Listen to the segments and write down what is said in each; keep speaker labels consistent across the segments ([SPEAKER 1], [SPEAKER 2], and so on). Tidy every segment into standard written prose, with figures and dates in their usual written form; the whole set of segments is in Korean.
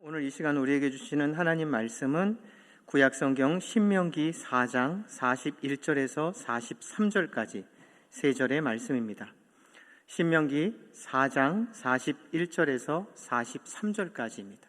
[SPEAKER 1] 오늘 이 시간 우리에게 주시는 하나님 말씀은 구약성경 신명기 4장 41절에서 43절까지 세 절의 말씀입니다. 신명기 4장 41절에서 43절까지입니다.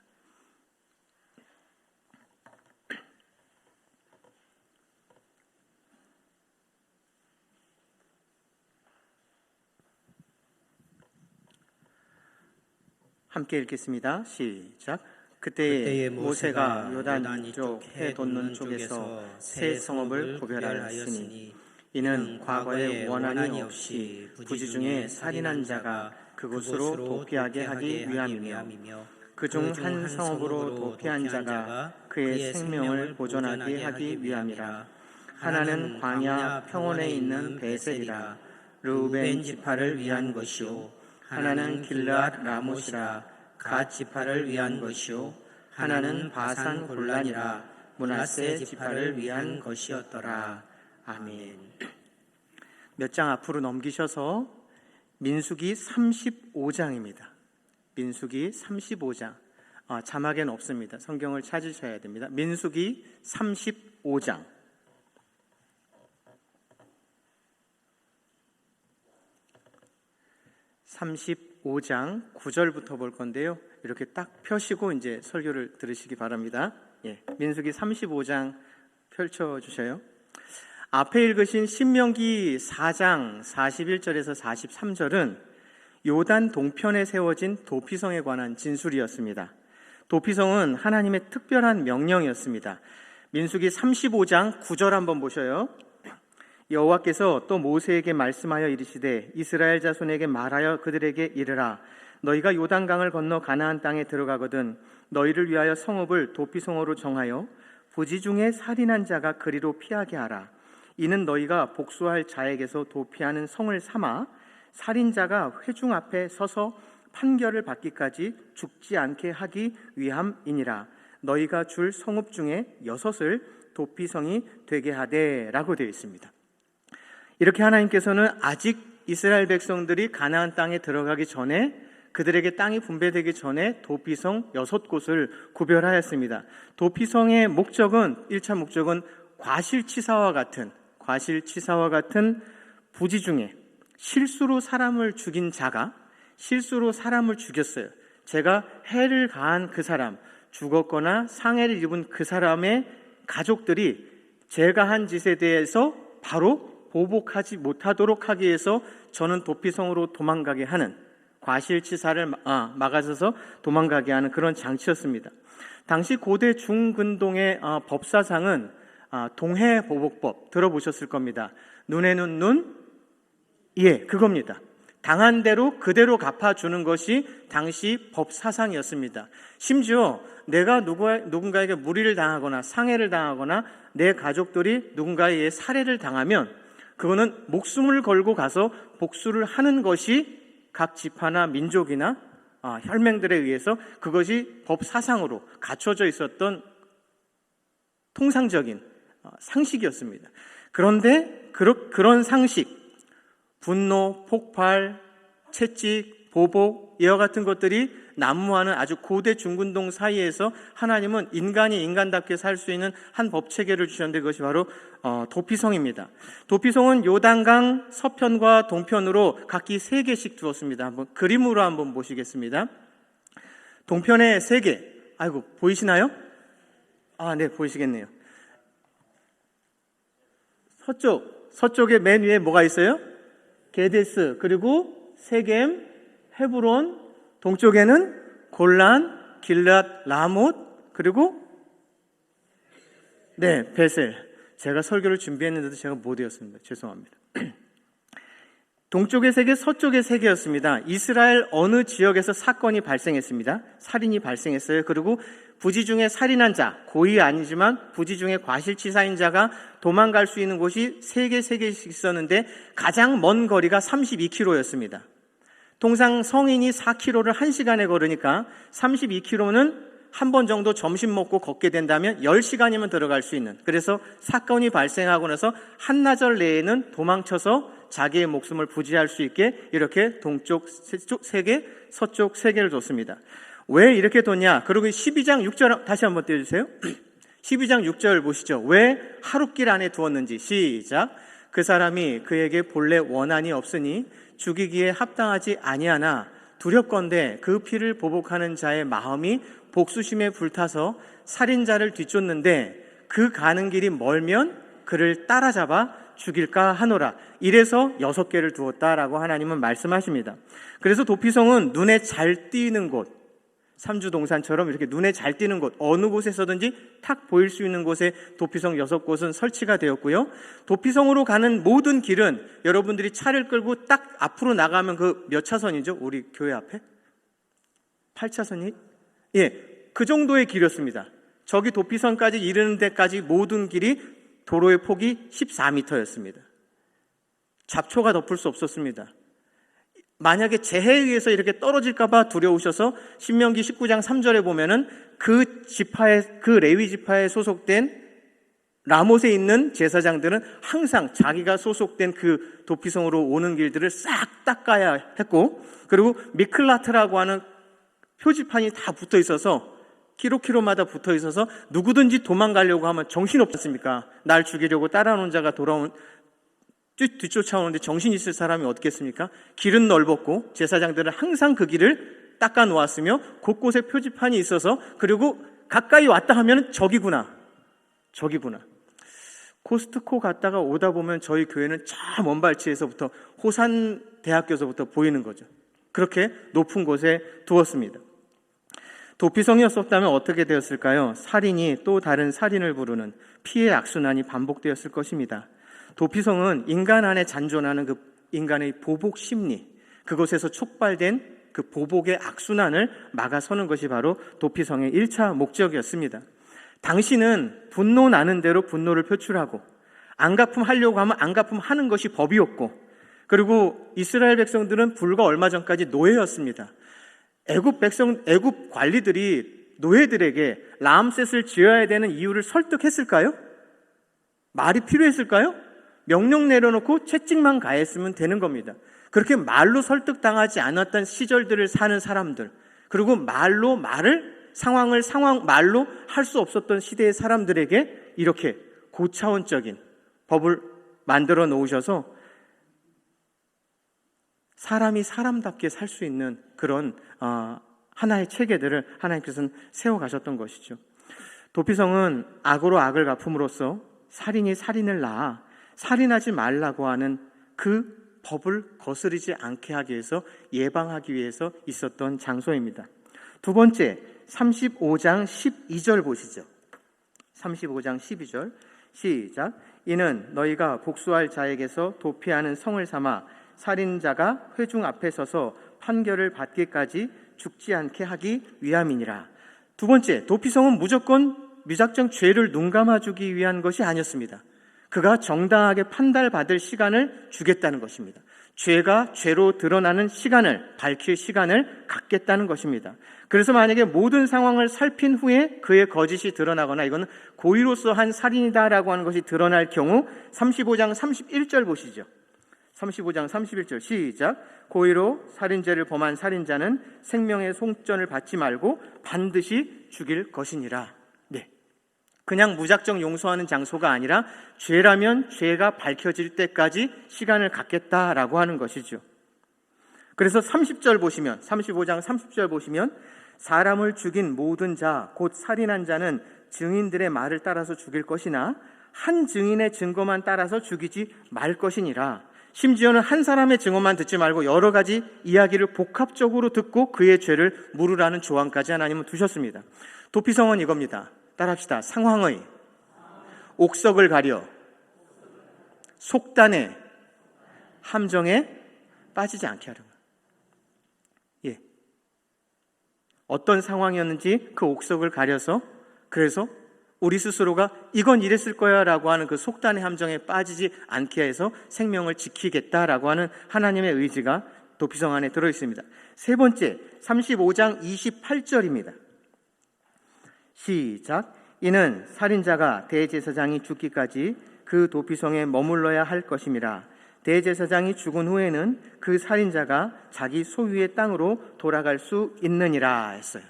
[SPEAKER 1] 함께 읽겠습니다. 시작. 그때에 모세가 요단 이쪽 해 돋는 쪽에서 세 성읍을 구별하였으니 이는 과거에 원한이 없이 부지 중에 살인한 자가 그곳으로 도피하게 하기 위함이며 그중 한 성읍으로 도피한 자가 그의 생명을 보존하게 하기 위함이라. 하나는 광야 평원에 있는 베셀이라 르우벤 지파를 위한 것이요 하나는 길르앗 라못이라 갓 지파를 위한 것이요 하나는 바산 골란이라 므낫세 지파를 위한 것이었더라. 아멘. 몇 장 앞으로 넘기셔서 민수기 35장입니다. 민수기 35장. 자막에는 없습니다. 성경을 찾으셔야 됩니다. 민수기 35장. (35장) 9절부터 볼 건데요. 이렇게 딱 펴시고 이제 설교를 들으시기 바랍니다. 민수기 35장 펼쳐주셔요. 앞에 읽으신 신명기 4장 41절에서 43절은 요단 동편에 세워진 도피성에 관한 진술이었습니다. 도피성은 하나님의 특별한 명령이었습니다. 민수기 35장 9절 한번 보셔요. 여호와께서 또 모세에게 말씀하여 이르시되 이스라엘 자손에게 말하여 그들에게 이르라. 너희가 요단강을 건너 가나안 땅에 들어가거든 너희를 위하여 성읍을 도피성으로 정하여 부지 중에 살인한 자가 그리로 피하게 하라. 이는 너희가 복수할 자에게서 도피하는 성을 삼아 살인자가 회중 앞에 서서 판결을 받기까지 죽지 않게 하기 위함이니라. 너희가 줄 성읍 중에 6을 도피성이 되게 하되 라고 되어 있습니다. 이렇게 하나님께서는 아직 이스라엘 백성들이 가나안 땅에 들어가기 전에 그들에게 땅이 분배되기 전에 도피성 6곳을 구별하였습니다. 도피성의 목적은 1차 목적은 과실치사와 같은 부지 중에 실수로 사람을 죽인 자가 실수로 사람을 죽였어요. 제가 해를 가한 그 사람, 죽었거나 상해를 입은 그 사람의 가족들이 제가 한 짓에 대해서 바로 보복하지 못하도록 하기 위해서 저는 도피성으로 도망가게 하는 과실치사를 막아서서 도망가게 하는 그런 장치였습니다. 당시 고대 중근동의 법사상은 동해보복법 들어보셨을 겁니다. 눈에는 눈, 그겁니다. 당한 대로 그대로 갚아주는 것이 당시 법사상이었습니다. 심지어 내가 누군가에게 무리를 당하거나 상해를 당하거나 내 가족들이 누군가에 의해 살해를 당하면 그거는 목숨을 걸고 가서 복수를 하는 것이 각 지파나 민족이나 혈맹들에 의해서 그것이 법사상으로 갖춰져 있었던 통상적인 상식이었습니다. 그런데 그런 상식, 분노, 폭발, 채찍, 보복 이와 같은 것들이 난무하는 아주 고대 중근동 사이에서 하나님은 인간이 인간답게 살 수 있는 한 법체계를 주셨는데 그것이 바로 도피성입니다. 도피성은 요단강 서편과 동편으로 각기 3개씩 두었습니다. 한번 그림으로 한번 보시겠습니다. 동편에 3개. 보이시나요? 네, 보이시겠네요. 서쪽에 맨 위에 뭐가 있어요? 게데스, 그리고 세겜, 헤브론, 동쪽에는 골란, 길르앗, 라못, 그리고 베셀. 제가 설교를 준비했는데도 제가 못 외웠습니다. 죄송합니다. 동쪽의 3개, 서쪽의 3개였습니다. 이스라엘 어느 지역에서 사건이 발생했습니다. 살인이 발생했어요. 그리고 부지 중에 살인한 자, 고의 아니지만 부지 중에 과실치사인 자가 도망갈 수 있는 곳이 3개씩 있었는데 가장 먼 거리가 32km였습니다. 통상 성인이 4km를 1시간에 걸으니까 32km는 한 번 정도 점심 먹고 걷게 된다면 10시간이면 들어갈 수 있는, 그래서 사건이 발생하고 나서 한나절 내에는 도망쳐서 자기의 목숨을 부지할 수 있게 이렇게 동쪽 3개, 서쪽 3개를 뒀습니다. 왜 이렇게 뒀냐? 그리고 12장 6절 다시 한번 띄워주세요. 12장 6절 보시죠. 왜 하룻길 안에 두었는지. 시작. 그 사람이 그에게 본래 원한이 없으니 죽이기에 합당하지 아니하나 두렵건대 그 피를 보복하는 자의 마음이 복수심에 불타서 살인자를 뒤쫓는데 그 가는 길이 멀면 그를 따라잡아 죽일까 하노라. 이래서 6개를 두었다라고 하나님은 말씀하십니다. 그래서 도피성은 눈에 잘 띄는 곳, 삼주동산처럼 이렇게 눈에 잘 띄는 곳, 어느 곳에서든지 탁 보일 수 있는 곳에 도피성 6곳은 설치가 되었고요. 도피성으로 가는 모든 길은 여러분들이 차를 끌고 딱 앞으로 나가면 그 몇 차선이죠? 우리 교회 앞에? 8차선이? 예, 그 정도의 길이었습니다. 저기 도피성까지 이르는 데까지 모든 길이 도로의 폭이 14m였습니다. 잡초가 덮을 수 없었습니다. 만약에 재해에 의해서 이렇게 떨어질까봐 두려우셔서 신명기 19장 3절에 보면은 그 레위 지파에 소속된 라못에 있는 제사장들은 항상 자기가 소속된 그 도피성으로 오는 길들을 싹 닦아야 했고, 그리고 미클라트라고 하는 표지판이 다 붙어 있어서 키로마다 붙어 있어서 누구든지 도망가려고 하면 정신없지 않습니까? 날 죽이려고 따라오는 자가 뒤쫓아오는데 정신 있을 사람이 어떻겠습니까? 길은 넓었고 제사장들은 항상 그 길을 닦아 놓았으며 곳곳에 표지판이 있어서, 그리고 가까이 왔다 하면 저기구나. 코스트코 갔다가 오다 보면 저희 교회는 저 먼 발치에서부터 호산대학교에서부터 보이는 거죠. 그렇게 높은 곳에 두었습니다. 도피성이었었다면 어떻게 되었을까요? 살인이 또 다른 살인을 부르는 피해 악순환이 반복되었을 것입니다. 도피성은 인간 안에 잔존하는 그 인간의 보복 심리, 그것에서 촉발된 그 보복의 악순환을 막아서는 것이 바로 도피성의 1차 목적이었습니다. 당신은 분노 나는 대로 분노를 표출하고 안갚음 하려고 하면 안갚음 하는 것이 법이었고, 그리고 이스라엘 백성들은 불과 얼마 전까지 노예였습니다. 애굽 관리들이 노예들에게 라암셋을 지어야 되는 이유를 설득했을까요? 말이 필요했을까요? 명령 내려놓고 채찍만 가했으면 되는 겁니다. 그렇게 말로 설득당하지 않았던 시절들을 사는 사람들, 그리고 말로 말로 할 수 없었던 시대의 사람들에게 이렇게 고차원적인 법을 만들어 놓으셔서 사람이 사람답게 살 수 있는 그런 하나의 체계들을 하나님께서는 세워가셨던 것이죠. 도피성은 악으로 악을 갚음으로써 살인이 살인을 낳아 살인하지 말라고 하는 그 법을 거스르지 않게 하기 위해서, 예방하기 위해서 있었던 장소입니다. 두 번째, 35장 12절 보시죠. 35장 12절 시작. 이는 너희가 복수할 자에게서 도피하는 성을 삼아 살인자가 회중 앞에 서서 판결을 받기까지 죽지 않게 하기 위함이니라. 두 번째, 도피성은 무작정 죄를 눈감아주기 위한 것이 아니었습니다. 그가 정당하게 판단받을 시간을 주겠다는 것입니다. 죄가 죄로 드러나는 시간을, 밝힐 시간을 갖겠다는 것입니다. 그래서 만약에 모든 상황을 살핀 후에 그의 거짓이 드러나거나 이거는 고의로서 한 살인이다라고 하는 것이 드러날 경우 35장 31절 보시죠. 35장 31절 시작. 고의로 살인죄를 범한 살인자는 생명의 송전을 받지 말고 반드시 죽일 것이니라. 네, 그냥 무작정 용서하는 장소가 아니라 죄라면 죄가 밝혀질 때까지 시간을 갖겠다라고 하는 것이죠. 그래서 30절 보시면, 35장 30절 보시면 사람을 죽인 모든 자, 곧 살인한 자는 증인들의 말을 따라서 죽일 것이나 한 증인의 증거만 따라서 죽이지 말 것이니라. 심지어는 한 사람의 증언만 듣지 말고 여러 가지 이야기를 복합적으로 듣고 그의 죄를 물으라는 조항까지 하나님은 두셨습니다. 도피성은 이겁니다. 따라합시다. 상황의 옥석을 가려 속단의 함정에 빠지지 않게 하려고. 예. 어떤 상황이었는지 그 옥석을 가려서, 그래서 우리 스스로가 이건 이랬을 거야 라고 하는 그 속단의 함정에 빠지지 않게 해서 생명을 지키겠다라고 하는 하나님의 의지가 도피성 안에 들어있습니다. 세 번째, 35장 28절입니다. 시작. 이는 살인자가 대제사장이 죽기까지 그 도피성에 머물러야 할 것임이라. 대제사장이 죽은 후에는 그 살인자가 자기 소유의 땅으로 돌아갈 수 있느니라 했어요.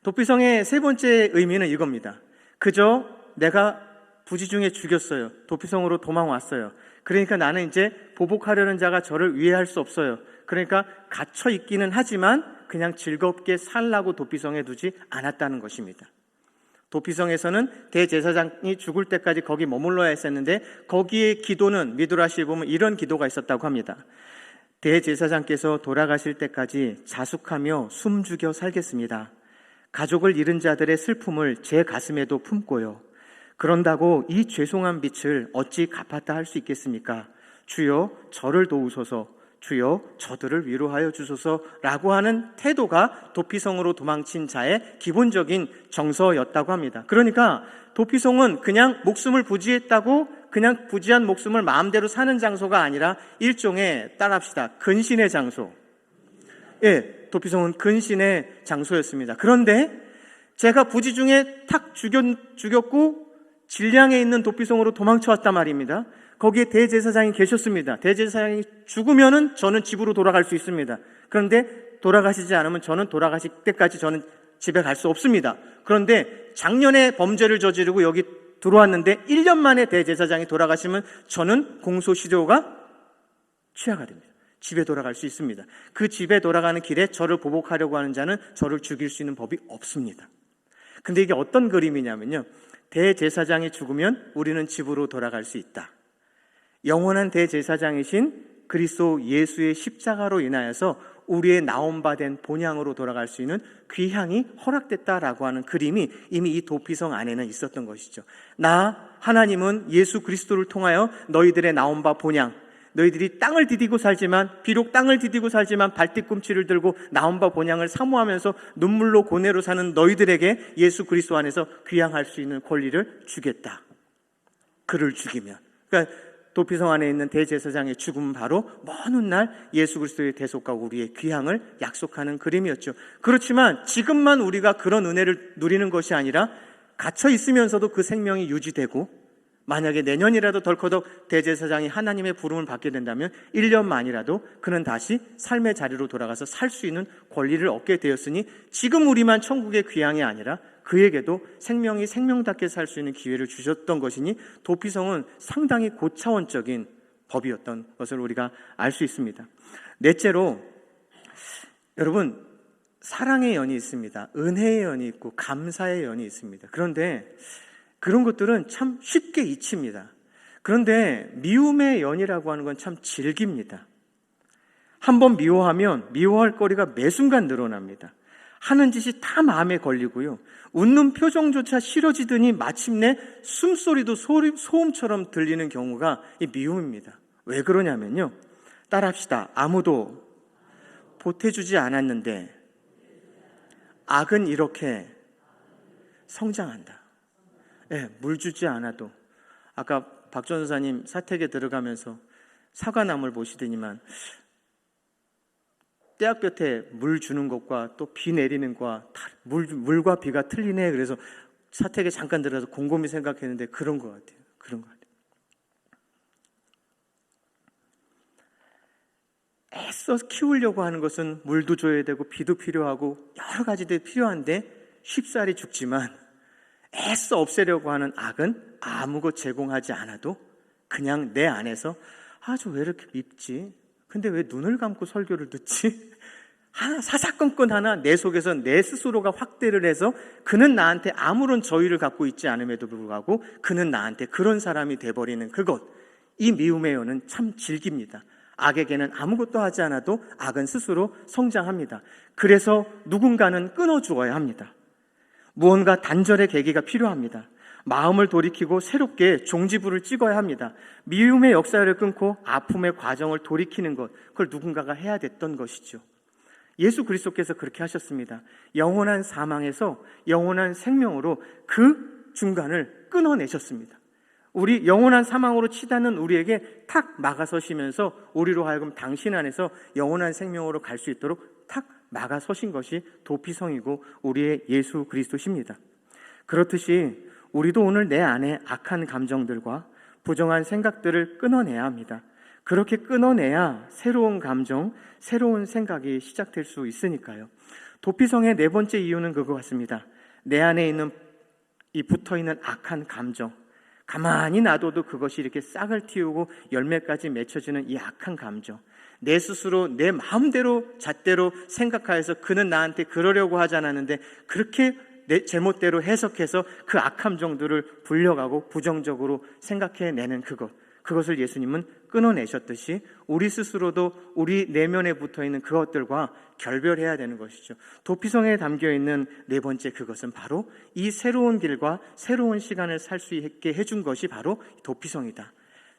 [SPEAKER 1] 도피성의 세 번째 의미는 이겁니다. 그저 내가 부지 중에 죽였어요. 도피성으로 도망왔어요. 그러니까 나는 이제 보복하려는 자가 저를 위해할 수 없어요. 그러니까 갇혀 있기는 하지만 그냥 즐겁게 살라고 도피성에 두지 않았다는 것입니다. 도피성에서는 대제사장이 죽을 때까지 거기 머물러야 했었는데 거기에 기도는 미드라시에 보면 이런 기도가 있었다고 합니다. 대제사장께서 돌아가실 때까지 자숙하며 숨죽여 살겠습니다. 가족을 잃은 자들의 슬픔을 제 가슴에도 품고요. 그런다고 이 죄송한 빛을 어찌 갚았다 할 수 있겠습니까? 주여 저를 도우소서, 주여 저들을 위로하여 주소서라고 하는 태도가 도피성으로 도망친 자의 기본적인 정서였다고 합니다. 그러니까 도피성은 그냥 목숨을 부지했다고 그냥 부지한 목숨을 마음대로 사는 장소가 아니라 일종의, 따라합시다, 근신의 장소. 예, 도피성은 근신의 장소였습니다. 그런데 제가 부지 중에 탁 죽였고 진량에 있는 도피성으로 도망쳐왔단 말입니다. 거기에 대제사장이 계셨습니다. 대제사장이 죽으면은 저는 집으로 돌아갈 수 있습니다. 그런데 돌아가시지 않으면 저는 돌아가실 때까지 저는 집에 갈 수 없습니다. 그런데 작년에 범죄를 저지르고 여기 들어왔는데 1년 만에 대제사장이 돌아가시면 저는 공소시효가 취하가 됩니다. 집에 돌아갈 수 있습니다. 그 집에 돌아가는 길에 저를 보복하려고 하는 자는 저를 죽일 수 있는 법이 없습니다. 근데 이게 어떤 그림이냐면요, 대제사장이 죽으면 우리는 집으로 돌아갈 수 있다. 영원한 대제사장이신 그리스도 예수의 십자가로 인하여서 우리의 나옴바된 본향으로 돌아갈 수 있는 귀향이 허락됐다라고 하는 그림이 이미 이 도피성 안에는 있었던 것이죠. 하나님은 예수 그리스도를 통하여 너희들의 나옴바 본향, 너희들이 땅을 디디고 살지만, 비록 땅을 디디고 살지만 발뒤꿈치를 들고 나옴바 본향을 사모하면서 눈물로 고뇌로 사는 너희들에게 예수 그리스도 안에서 귀향할 수 있는 권리를 주겠다. 그를 죽이면. 그러니까 도피성 안에 있는 대제사장의 죽음은 바로 먼 훗날 예수 그리스도의 대속과 우리의 귀향을 약속하는 그림이었죠. 그렇지만 지금만 우리가 그런 은혜를 누리는 것이 아니라 갇혀 있으면서도 그 생명이 유지되고, 만약에 내년이라도 덜커덕 대제사장이 하나님의 부름을 받게 된다면 1년 만이라도 그는 다시 삶의 자리로 돌아가서 살 수 있는 권리를 얻게 되었으니, 지금 우리만 천국의 귀향이 아니라 그에게도 생명이 생명답게 살 수 있는 기회를 주셨던 것이니 도피성은 상당히 고차원적인 법이었던 것을 우리가 알 수 있습니다. 넷째로, 여러분, 사랑의 연이 있습니다. 은혜의 연이 있고 감사의 연이 있습니다. 그런데 그런 것들은 참 쉽게 잊힙니다. 그런데 미움의 연이라고 하는 건 참 질깁니다. 한번 미워하면 미워할 거리가 매 순간 늘어납니다. 하는 짓이 다 마음에 걸리고요, 웃는 표정조차 싫어지더니 마침내 숨소리도 소음처럼 들리는 경우가 이 미움입니다. 왜 그러냐면요, 따라합시다. 아무도 보태주지 않았는데 악은 이렇게 성장한다. 네, 물 주지 않아도. 아까 박 전사님 사택에 들어가면서 사과나무를 보시더니만 떼약볕에 물 주는 것과 또 비 내리는 것과 물과 비가 틀리네. 그래서 사택에 잠깐 들어가서 곰곰이 생각했는데 그런 것 같아요. 그런 것 같아요. 애써 키우려고 하는 것은 물도 줘야 되고 비도 필요하고 여러 가지들이 필요한데 쉽사리 죽지만, 애써 없애려고 하는 악은 아무것 제공하지 않아도 그냥 내 안에서 저 왜 이렇게 밉지? 근데 왜 눈을 감고 설교를 듣지? 사사건건 하나 내 속에서 내 스스로가 확대를 해서 그는 나한테 아무런 저의를 갖고 있지 않음에도 불구하고 그는 나한테 그런 사람이 돼버리는 그것, 이 미움의 연은 참 질깁니다. 악에게는 아무것도 하지 않아도 악은 스스로 성장합니다. 그래서 누군가는 끊어주어야 합니다. 무언가 단절의 계기가 필요합니다. 마음을 돌이키고 새롭게 종지부를 찍어야 합니다. 미움의 역사를 끊고 아픔의 과정을 돌이키는 것, 그걸 누군가가 해야 됐던 것이죠. 예수 그리스도께서 그렇게 하셨습니다. 영원한 사망에서 영원한 생명으로 그 중간을 끊어내셨습니다. 우리 영원한 사망으로 치닫는 우리에게 탁 막아서시면서 우리로 하여금 당신 안에서 영원한 생명으로 갈 수 있도록 탁 막아서신 것이 도피성이고 우리의 예수 그리스도십니다. 그렇듯이 우리도 오늘 내 안에 악한 감정들과 부정한 생각들을 끊어내야 합니다. 그렇게 끊어내야 새로운 감정, 새로운 생각이 시작될 수 있으니까요. 도피성의 네 번째 이유는 그거 같습니다. 내 안에 있는 이 붙어있는 악한 감정, 가만히 놔둬도 그것이 이렇게 싹을 틔우고 열매까지 맺혀지는 이 악한 감정, 내 스스로 내 마음대로 잣대로 생각하여서 그는 나한테 그러려고 하지 않았는데 그렇게 내 제멋대로 해석해서 그 악함정들을 불려가고 부정적으로 생각해내는 그것을 예수님은 끊어내셨듯이 우리 스스로도 우리 내면에 붙어있는 그것들과 결별해야 되는 것이죠. 도피성에 담겨있는 네 번째 그것은 바로 이 새로운 길과 새로운 시간을 살 수 있게 해준 것이 바로 도피성이다.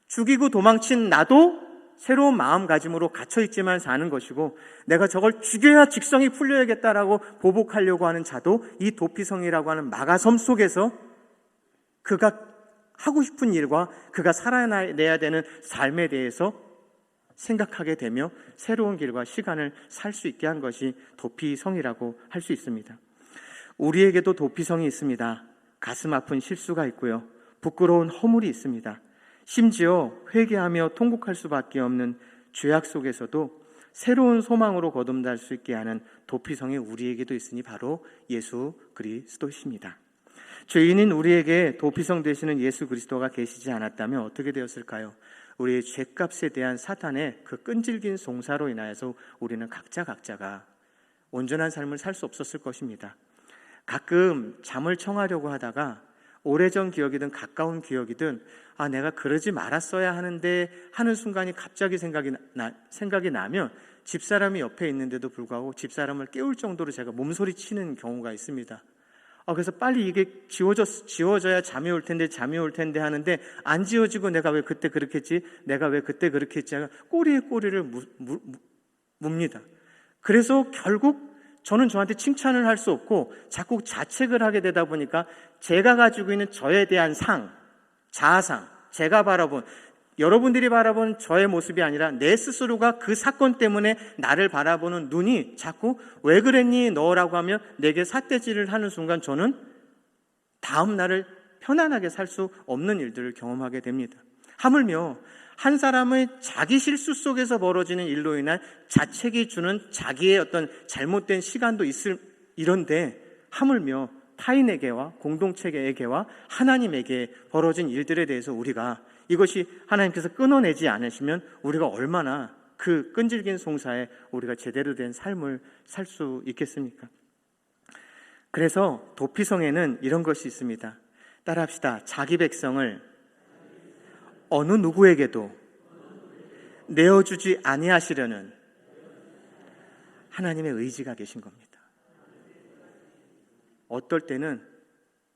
[SPEAKER 1] 죽이고 도망친 나도 새로운 마음가짐으로 갇혀있지만 사는 것이고, 내가 저걸 죽여야 직성이 풀려야겠다라고 보복하려고 하는 자도 이 도피성이라고 하는 마가섬 속에서 그가 하고 싶은 일과 그가 살아내야 되는 삶에 대해서 생각하게 되며 새로운 길과 시간을 살 수 있게 한 것이 도피성이라고 할 수 있습니다. 우리에게도 도피성이 있습니다. 가슴 아픈 실수가 있고요, 부끄러운 허물이 있습니다. 심지어 회개하며 통곡할 수밖에 없는 죄악 속에서도 새로운 소망으로 거듭날 수 있게 하는 도피성이 우리에게도 있으니 바로 예수 그리스도십니다. 죄인인 우리에게 도피성 되시는 예수 그리스도가 계시지 않았다면 어떻게 되었을까요? 우리의 죄값에 대한 사탄의 그 끈질긴 송사로 인하여서 우리는 각자가 온전한 삶을 살 수 없었을 것입니다. 가끔 잠을 청하려고 하다가 오래전 기억이든 가까운 기억이든 내가 그러지 말았어야 하는데 하는 순간이 갑자기 생각이 나면 집사람이 옆에 있는데도 불구하고 집사람을 깨울 정도로 제가 몸소리 치는 경우가 있습니다. 그래서 빨리 이게 지워져야 잠이 올 텐데 하는데 안 지워지고 내가 왜 그때 그렇게 했지? 내가 왜 그때 그렇게 했지? 꼬리에 꼬리를 묻니다. 그래서 결국 저는 저한테 칭찬을 할 수 없고 자꾸 자책을 하게 되다 보니까 제가 가지고 있는 저에 대한 자아상, 제가 바라본, 여러분들이 바라본 저의 모습이 아니라 내 스스로가 그 사건 때문에 나를 바라보는 눈이 자꾸 왜 그랬니 너라고 하면 내게 삿대질을 하는 순간 저는 다음 날을 편안하게 살 수 없는 일들을 경험하게 됩니다. 하물며 한 사람의 자기 실수 속에서 벌어지는 일로 인한 자책이 주는 자기의 어떤 잘못된 시간도 이런데 하물며 타인에게와 공동체에게와 하나님에게 벌어진 일들에 대해서 우리가 이것이 하나님께서 끊어내지 않으시면 우리가 얼마나 그 끈질긴 송사에 우리가 제대로 된 삶을 살 수 있겠습니까? 그래서 도피성에는 이런 것이 있습니다. 따라합시다. 자기 백성을 어느 누구에게도 내어주지 아니하시려는 하나님의 의지가 계신 겁니다. 어떨 때는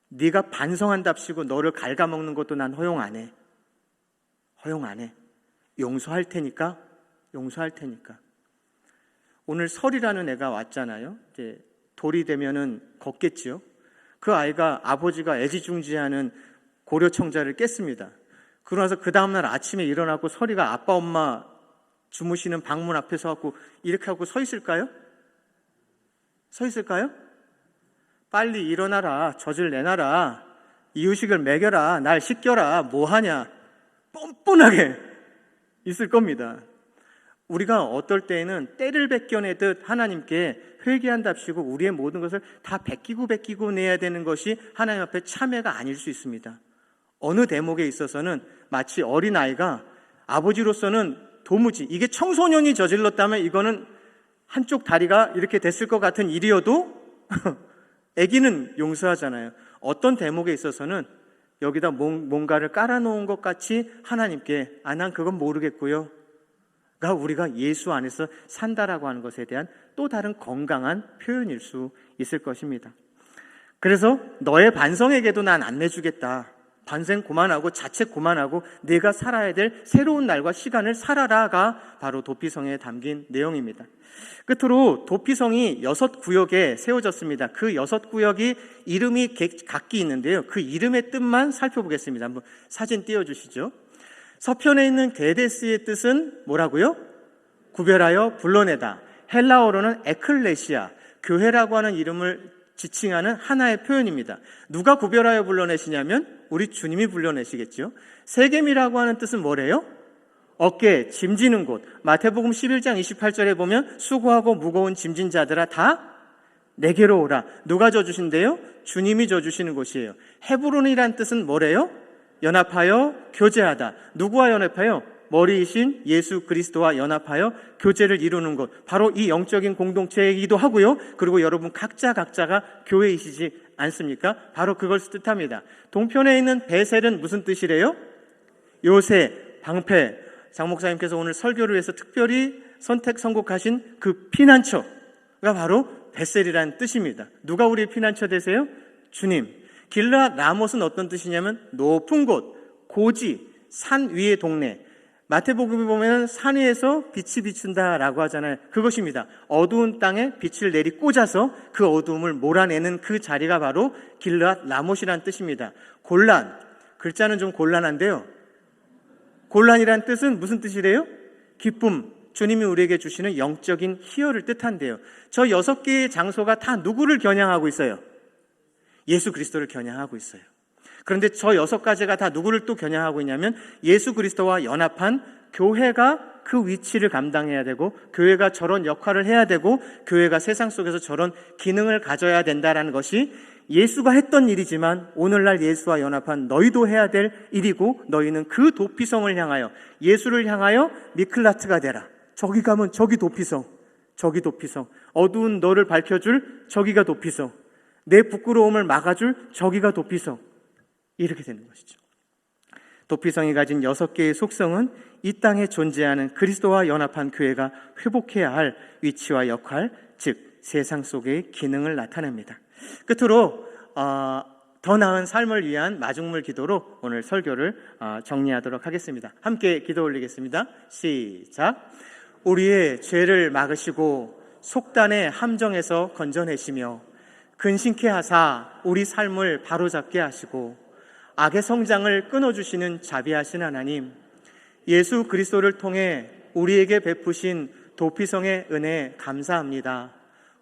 [SPEAKER 1] 네가 반성한답시고 너를 갉아먹는 것도 난 허용 안 해. 용서할 테니까. 오늘 설이라는 애가 왔잖아요. 이제 돌이 되면은 걷겠지요. 그 아이가 아버지가 애지중지하는 고려청자를 깼습니다. 그러고 나서 그 다음날 아침에 일어나고 설이가 아빠 엄마 주무시는 방문 앞에 서갖고 이렇게 하고 서 있을까요? 빨리 일어나라, 젖을 내놔라, 이유식을 먹여라, 날 씻겨라, 뭐하냐, 뻔뻔하게 있을 겁니다. 우리가 어떨 때에는 때를 베껴내듯 하나님께 회개한답시고 우리의 모든 것을 다 베끼고 내야 되는 것이 하나님 앞에 참회가 아닐 수 있습니다. 어느 대목에 있어서는 마치 어린아이가 아버지로서는 도무지 이게 청소년이 저질렀다면 이거는 한쪽 다리가 이렇게 됐을 것 같은 일이어도 아기는 용서하잖아요. 어떤 대목에 있어서는 여기다 뭔가를 깔아놓은 것 같이 하나님께 난 그건 모르겠고요. 우리가 예수 안에서 산다라고 하는 것에 대한 또 다른 건강한 표현일 수 있을 것입니다. 그래서 너의 반성에게도 난 안 내주겠다. 반성 그만하고 자책 그만하고 내가 살아야 될 새로운 날과 시간을 살아라가 바로 도피성에 담긴 내용입니다. 끝으로 도피성이 6구역에 세워졌습니다. 그 6구역이 이름이 각기 있는데요. 그 이름의 뜻만 살펴보겠습니다. 한번 사진 띄워주시죠. 서편에 있는 게데스의 뜻은 뭐라고요? 구별하여 불러내다. 헬라어로는 에클레시아, 교회라고 하는 이름을 지칭하는 하나의 표현입니다. 누가 구별하여 불러내시냐면 우리 주님이 불러내시겠죠. 세겜이라고 하는 뜻은 뭐래요? 어깨, 짐지는 곳. 마태복음 11장 28절에 보면 수고하고 무거운 짐진 자들아 다 내게로 오라. 누가 져주신대요? 주님이 져주시는 곳이에요. 헤브론이란 뜻은 뭐래요? 연합하여 교제하다. 누구와 연합하여? 머리이신 예수 그리스도와 연합하여 교제를 이루는 것. 바로 이 영적인 공동체이기도 하고요. 그리고 여러분 각자가 교회이시지 않습니까? 바로 그걸 뜻합니다. 동편에 있는 베셀은 무슨 뜻이래요? 요새, 방패. 장 목사님께서 오늘 설교를 위해서 특별히 선곡하신 그 피난처가 바로 베셀이라는 뜻입니다. 누가 우리의 피난처 되세요? 주님. 길르앗 라못은 어떤 뜻이냐면 높은 곳, 고지, 산 위의 동네. 마태복음에 보면 산 위에서 빛이 비춘다라고 하잖아요. 그것입니다. 어두운 땅에 빛을 내리 꽂아서 그 어두움을 몰아내는 그 자리가 바로 길르앗 라못이라는 뜻입니다. 골란, 글자는 좀 곤란한데요. 골란이란 뜻은 무슨 뜻이래요? 기쁨, 주님이 우리에게 주시는 영적인 희열을 뜻한대요. 저 6개의 장소가 다 누구를 겨냥하고 있어요? 예수 그리스도를 겨냥하고 있어요. 그런데 저 6가지가 다 누구를 또 겨냥하고 있냐면 예수 그리스도와 연합한 교회가 그 위치를 감당해야 되고, 교회가 저런 역할을 해야 되고, 교회가 세상 속에서 저런 기능을 가져야 된다라는 것이 예수가 했던 일이지만 오늘날 예수와 연합한 너희도 해야 될 일이고, 너희는 그 도피성을 향하여, 예수를 향하여 미클라트가 되라. 저기 가면 저기 도피성, 저기 도피성. 어두운 너를 밝혀줄 저기가 도피성. 내 부끄러움을 막아줄 저기가 도피성. 이렇게 되는 것이죠. 도피성이 가진 6개의 속성은 이 땅에 존재하는 그리스도와 연합한 교회가 회복해야 할 위치와 역할, 즉 세상 속의 기능을 나타냅니다. 끝으로 더 나은 삶을 위한 마중물 기도로 오늘 설교를 정리하도록 하겠습니다. 함께 기도 올리겠습니다. 시작. 우리의 죄를 막으시고 속단의 함정에서 건져내시며 근신케 하사 우리 삶을 바로잡게 하시고 악의 성장을 끊어주시는 자비하신 하나님, 예수 그리스도를 통해 우리에게 베푸신 도피성의 은혜 감사합니다.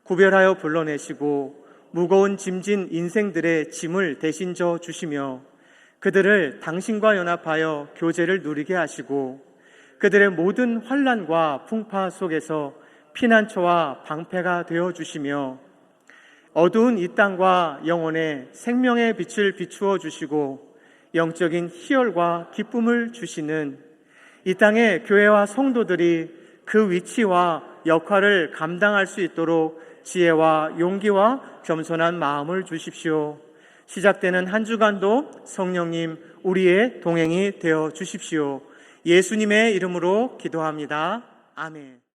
[SPEAKER 1] 구별하여 불러내시고 무거운 짐진 인생들의 짐을 대신 져 주시며 그들을 당신과 연합하여 교제를 누리게 하시고 그들의 모든 환난과 풍파 속에서 피난처와 방패가 되어 주시며 어두운 이 땅과 영혼에 생명의 빛을 비추어 주시고 영적인 희열과 기쁨을 주시는 이 땅의 교회와 성도들이 그 위치와 역할을 감당할 수 있도록 지혜와 용기와 겸손한 마음을 주십시오. 시작되는 한 주간도 성령님 우리의 동행이 되어 주십시오. 예수님의 이름으로 기도합니다. 아멘.